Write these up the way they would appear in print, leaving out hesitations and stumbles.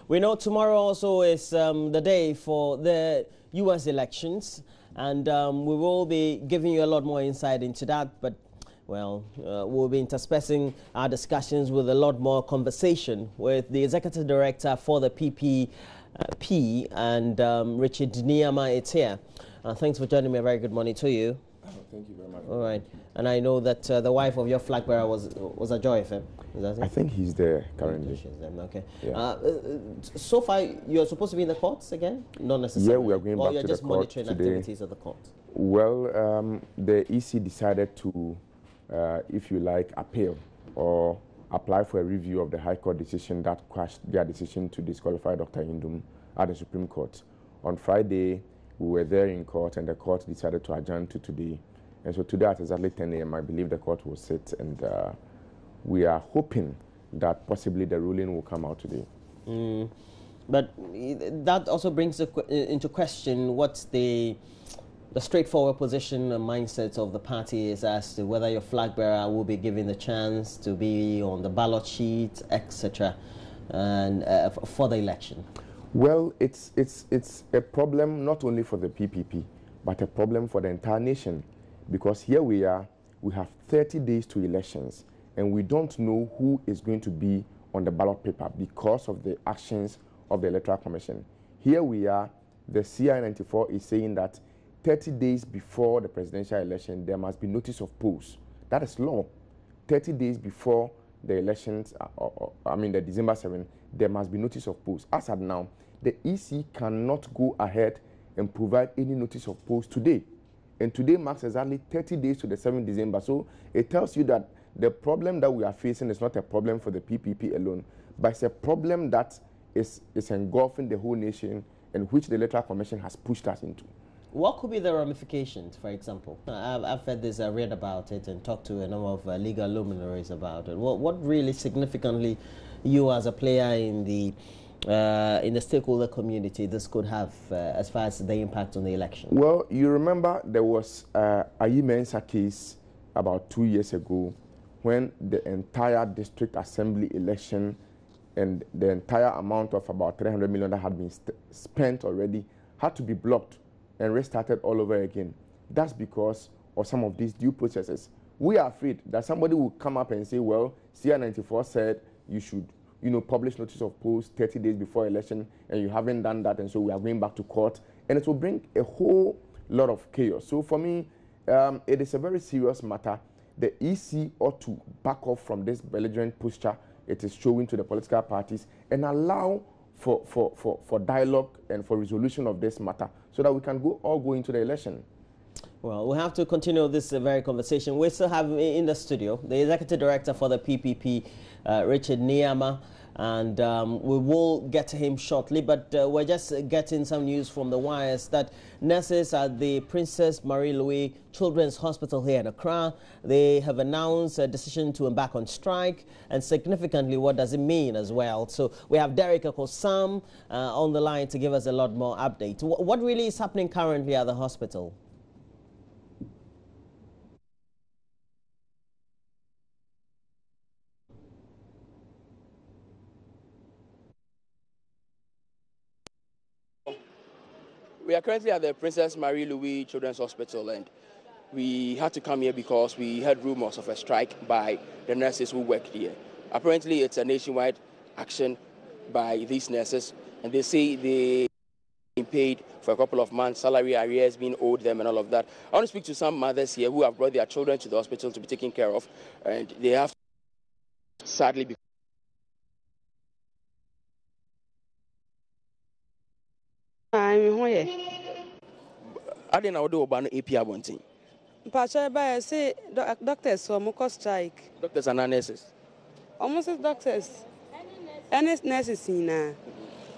We know tomorrow also is the day for the U.S. elections, and we will be giving you a lot more insight into that, but well, we'll be interspersing our discussions with a lot more conversation with the Executive Director for the PPOP and Richard Niyama is here. Thanks for joining me. A very good morning to you. Thank you very much. All right. And I know that the wife of your flag bearer was a Joy FM. Is that it? I think he's there currently. She's there. Okay. Yeah. So far, you're supposed to be in the courts again? Not necessarily. Yeah, we are going back to the court. Or you're just monitoring today. Activities of the court? Well, the EC decided to, if you like, appeal or apply for a review of the High Court decision that quashed their decision to disqualify Dr. Indum at the Supreme Court. On Friday, we were there in court, and the court decided to adjourn to today. And so today at exactly 10 a.m., I believe the court will sit, and we are hoping that possibly the ruling will come out today. But that also brings into question what the straightforward position and mindset of the party is as to whether your flag bearer will be given the chance to be on the ballot sheet, etc., and for the election. Well, it's a problem not only for the PPP, but a problem for the entire nation. Because here we are, we have 30 days to elections, and we don't know who is going to be on the ballot paper because of the actions of the Electoral Commission. Here we are, the CI 94 is saying that 30 days before the presidential election, there must be notice of polls. That is law. 30 days before the elections, the December 7th, there must be notice of polls. As at now, the EC cannot go ahead and provide any notice of polls today. And today marks exactly 30 days to the 7th December. So it tells you that the problem that we are facing is not a problem for the PPP alone, but it's a problem that is engulfing the whole nation and which the Electoral Commission has pushed us into. What could be the ramifications, for example? I've heard this, I read about it and talked to a number of legal luminaries about it. What really significantly you as a player in the stakeholder community this could have as far as the impact on the election? Well, you remember there was a Mensa case about 2 years ago when the entire district assembly election and the entire amount of about 300 million that had been spent already had to be blocked and restarted all over again. That's because of some of these due processes. We are afraid that somebody will come up and say, well, CR94 said you should publish notice of polls 30 days before election, and you haven't done that, and so we are going back to court, and it will bring a whole lot of chaos. So for me, it is a very serious matter. The EC ought to back off from this belligerent posture it is showing to the political parties and allow for dialogue and for resolution of this matter so that we can all go into the election. Well, we have to continue this very conversation. We still have in the studio the Executive Director for the PPP, Richard Niyama, and we will get to him shortly, but we're just getting some news from the wires that nurses at the Princess Marie-Louise Children's Hospital here in Accra, they have announced a decision to embark on strike, and significantly, what does it mean as well? So we have Derek Akosam on the line to give us a lot more updates. What really is happening currently at the hospital? We are currently at the Princess Marie-Louise Children's Hospital, and we had to come here because we heard rumors of a strike by the nurses who work here. Apparently, it's a nationwide action by these nurses, and they say they been paid for a couple of months, salary arrears being owed them and all of that. I want to speak to some mothers here who have brought their children to the hospital to be taken care of, and they have sadly become I didn't know about API one thing. Pacha say doctors so much strike. Doctors and nurses. Almost doctors. Any nurses in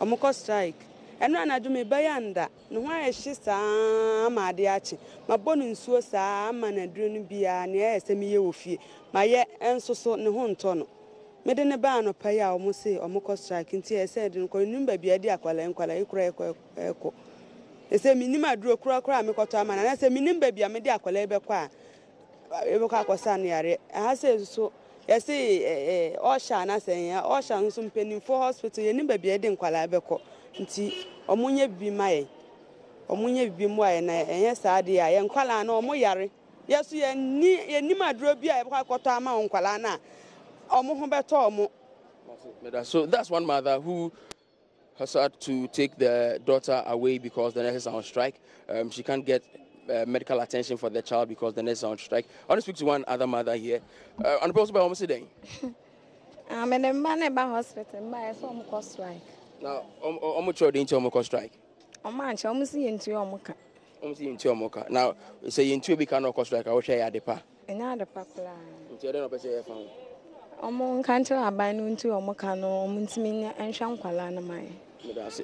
almost strike. And when I do me bayanda, no why she's a madiachi. My bonus so sam and a drone be an yes, a me fee. My yet and so no home tono. Made in a ban of pay almost say almost strike in tears said in Coinumba be a dear and echo. They say minima drew cry, make a time, and I say minim baby, I made a colebe qua. Evoca was sunny. I say so. Yes, Osha na saying Osha and some penny for hospital, you never be a din qualabeco. Nti, Omunya be my Omunya be my and yes, I am Qualana or Moyari. Yes, you nima drobia, Quatama on Qualana. Omo. So that's one mother who has had to take the daughter away because the nurses are on strike. She can't get medical attention for the child because the nurses are on strike. I want to speak to one other mother here. On the post by almost today. I'm in the Maneba hospital, by a form of strike. Now, almost sure into Omoko strike. Omanch, almost into your mocha. Almost into Omoka. Now, say into be cannot strike. I will share the pa. Another popular. Until then, I found. Omon can't abide into Omokano, Muntimina, and Shankwalana Mai.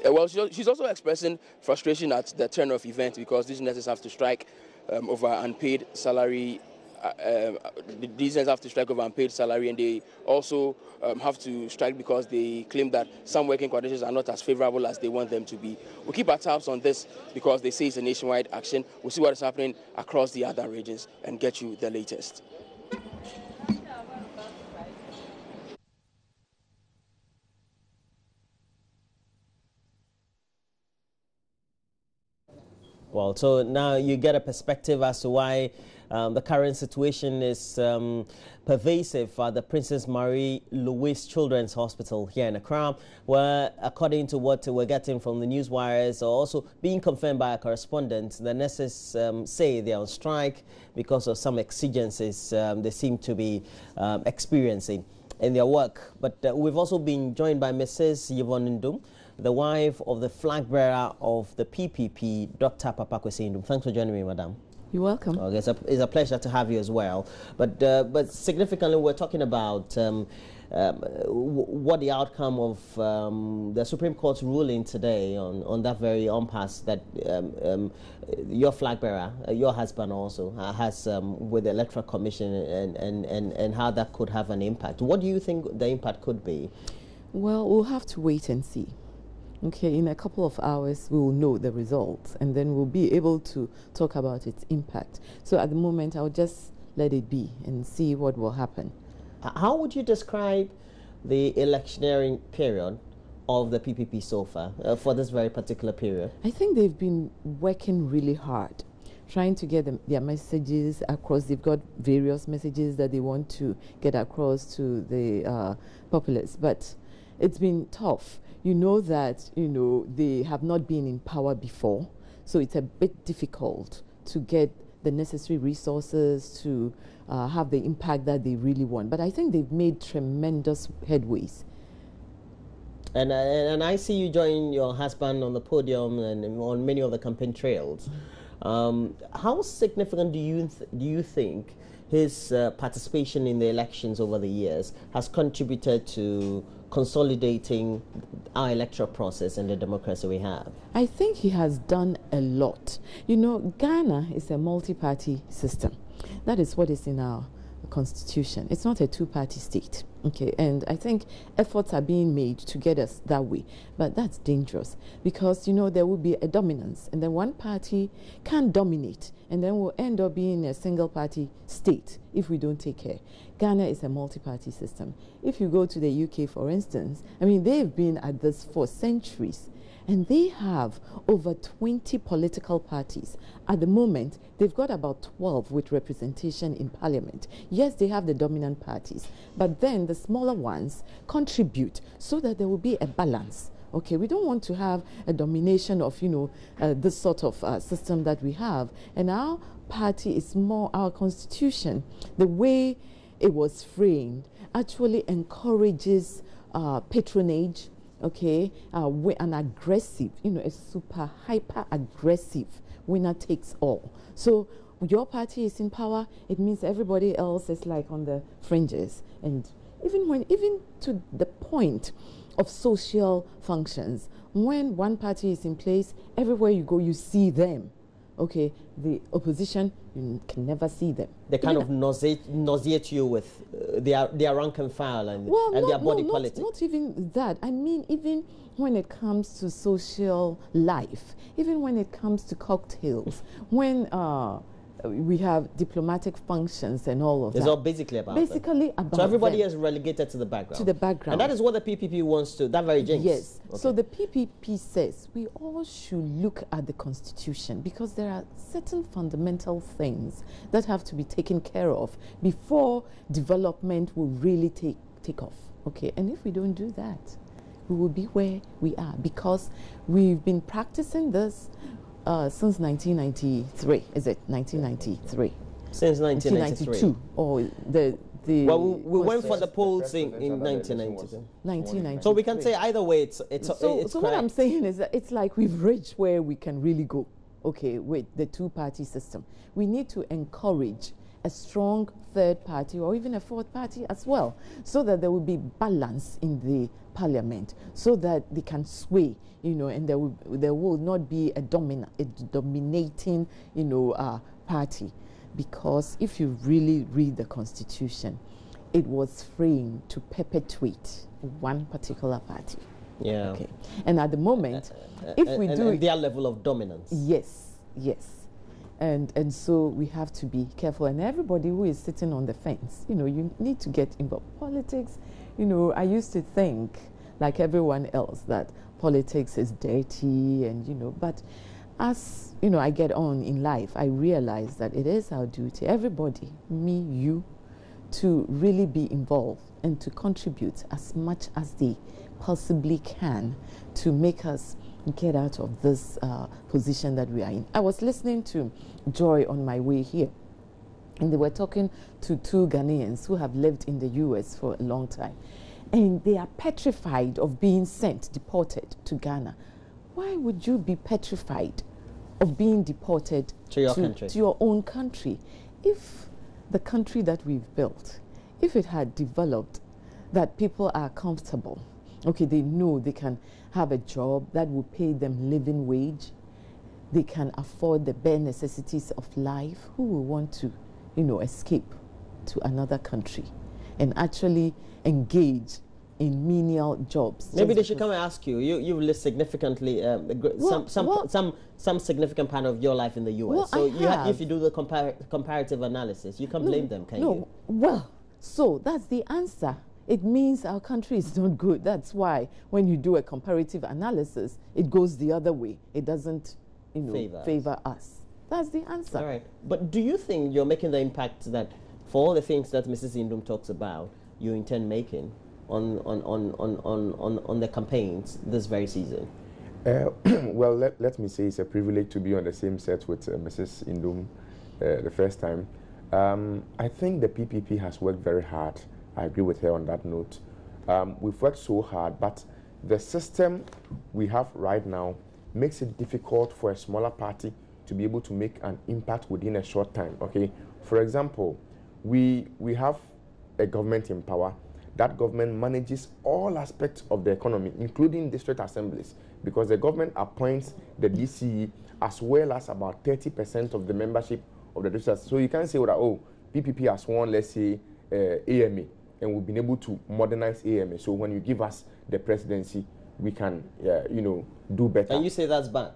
Well, she's also expressing frustration at the turn of events because these nurses have to strike over unpaid salary. These nurses have to strike over unpaid salary, and they also have to strike because they claim that some working conditions are not as favorable as they want them to be. We'll keep our tabs on this because they say it's a nationwide action. We'll see what is happening across the other regions and get you the latest. Well, so now you get a perspective as to why the current situation is pervasive at the Princess Marie Louise Children's Hospital here in Accra, where, according to what we're getting from the news wires, are also being confirmed by a correspondent, the nurses say they are on strike because of some exigencies they seem to be experiencing in their work. But we've also been joined by Mrs. Yvonne Ndum, the wife of the flag bearer of the PPP, Dr. Papa Kwesi Ndum. Thanks for joining me, madam. You're welcome. Okay, it's a pleasure to have you as well. But significantly, we're talking about what the outcome of the Supreme Court's ruling today on that very impasse that your flag bearer, your husband also has with the Electoral Commission and how that could have an impact. What do you think the impact could be? Well, we'll have to wait and see. Okay, in a couple of hours, we will know the results, and then we'll be able to talk about its impact. So at the moment, I'll just let it be and see what will happen. How would you describe the electioneering period of the PPP so far, for this very particular period? I think they've been working really hard, trying to get their messages across. They've got various messages that they want to get across to the populace, but it's been tough. You know that, they have not been in power before, so it's a bit difficult to get the necessary resources to have the impact that they really want. But I think they've made tremendous headways. And I see you join your husband on the podium and on many of the campaign trails. How significant do you think his participation in the elections over the years has contributed to consolidating our electoral process and the democracy we have? I think he has done a lot. Ghana is a multi-party system. That is what is in our constitution. It's not a two-party state. Okay, and I think efforts are being made to get us that way, but that's dangerous because there will be a dominance, and then one party can dominate, and then we'll end up being a single-party state if we don't take care. Ghana is a multi-party system. If you go to the UK, for instance, they've been at this for centuries, and they have over 20 political parties. At the moment, they've got about 12 with representation in parliament. Yes, they have the dominant parties, but then the smaller ones contribute so that there will be a balance. Okay, we don't want to have a domination of, this sort of system that we have. And our party is more, our constitution, the way it was framed, actually encourages patronage, okay, an aggressive, a super hyper aggressive winner takes all. So your party is in power, it means everybody else is like on the fringes. And even to the point of social functions, when one party is in place, everywhere you go, you see them. Okay, the opposition, you can never see them. They kind of nauseate you with their rank and file and their body politics. Not even that. Even when it comes to social life, even when it comes to cocktails, when we have diplomatic functions and all of that. It's all basically about about so everybody them. is relegated to the background. To the background. And that is what the PPP wants to, that very jinx. Yes. Okay. So the PPP says we all should look at the Constitution because there are certain fundamental things that have to be taken care of before development will really take off. Okay. And if we don't do that, we will be where we are because we've been practicing this since 1993, is it? 1993. Since 1992. Or the well, we went for the polls in 1992. 1992. So we can say either way, it's so what I'm saying is that it's like we've reached where we can really go, okay, with the two-party system. We need to encourage a strong third party or even a fourth party as well, so that there will be balance in the parliament, so that they can sway, you know, and there will not be a dominating, you know, party. Because if you really read the Constitution, it was framed to perpetuate one particular party. Yeah. Okay. And at the moment, if we do their level of dominance. Yes, yes. And so we have to be careful. And everybody who is sitting on the fence, you know, you need to get involved. Politics, you know, I used to think, like everyone else, that politics is dirty and, you know, but as, you know, I get on in life, I realize that it is our duty, everybody, me, you, to really be involved and to contribute as much as they possibly can to make us get out of this position that we are in. I was listening to Joy on my way here, and they were talking to two Ghanaians who have lived in the US for a long time, and they are petrified of being deported to Ghana. Why would you be petrified of being deported to your country, to your own country? If the country that we've built, if it had developed that people are comfortable, okay, they know they can have a job that will pay them living wage, they can afford the bare necessities of life, who will want to, you know, escape to another country and actually engage in menial jobs? Maybe they should come and ask you. You've lived significantly some significant part of your life in the US. Well, so if you do the comparative analysis, you can blame them, can you? Well, so that's the answer. It means our country is not good. That's why when you do a comparative analysis, it goes the other way. It doesn't, you know, favor us. That's the answer. All right. But do you think you're making the impact that, for all the things that Mrs. Indum talks about, you intend making on the campaigns this very season? Well, let me say it's a privilege to be on the same set with Mrs. Indum the first time. I think the PPP has worked very hard. I agree with her on that note. We've worked so hard, but the system we have right now makes it difficult for a smaller party to be able to make an impact within a short time. Okay, for example, we have a government in power. That government manages all aspects of the economy, including district assemblies, because the government appoints the DCE as well as about 30% of the membership of the district. So you can't say that, oh, PPP has won, let's say, AMA, and we've been able to modernize AMA. So when you give us the presidency, we can, you know, do better. And you say that's bad?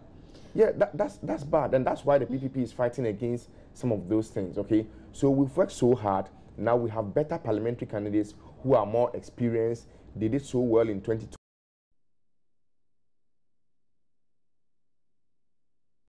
Yeah, that's bad, and that's why the PPP is fighting against some of those things. Okay, so we've worked so hard. Now we have better parliamentary candidates who are more experienced. They did so well in 2020.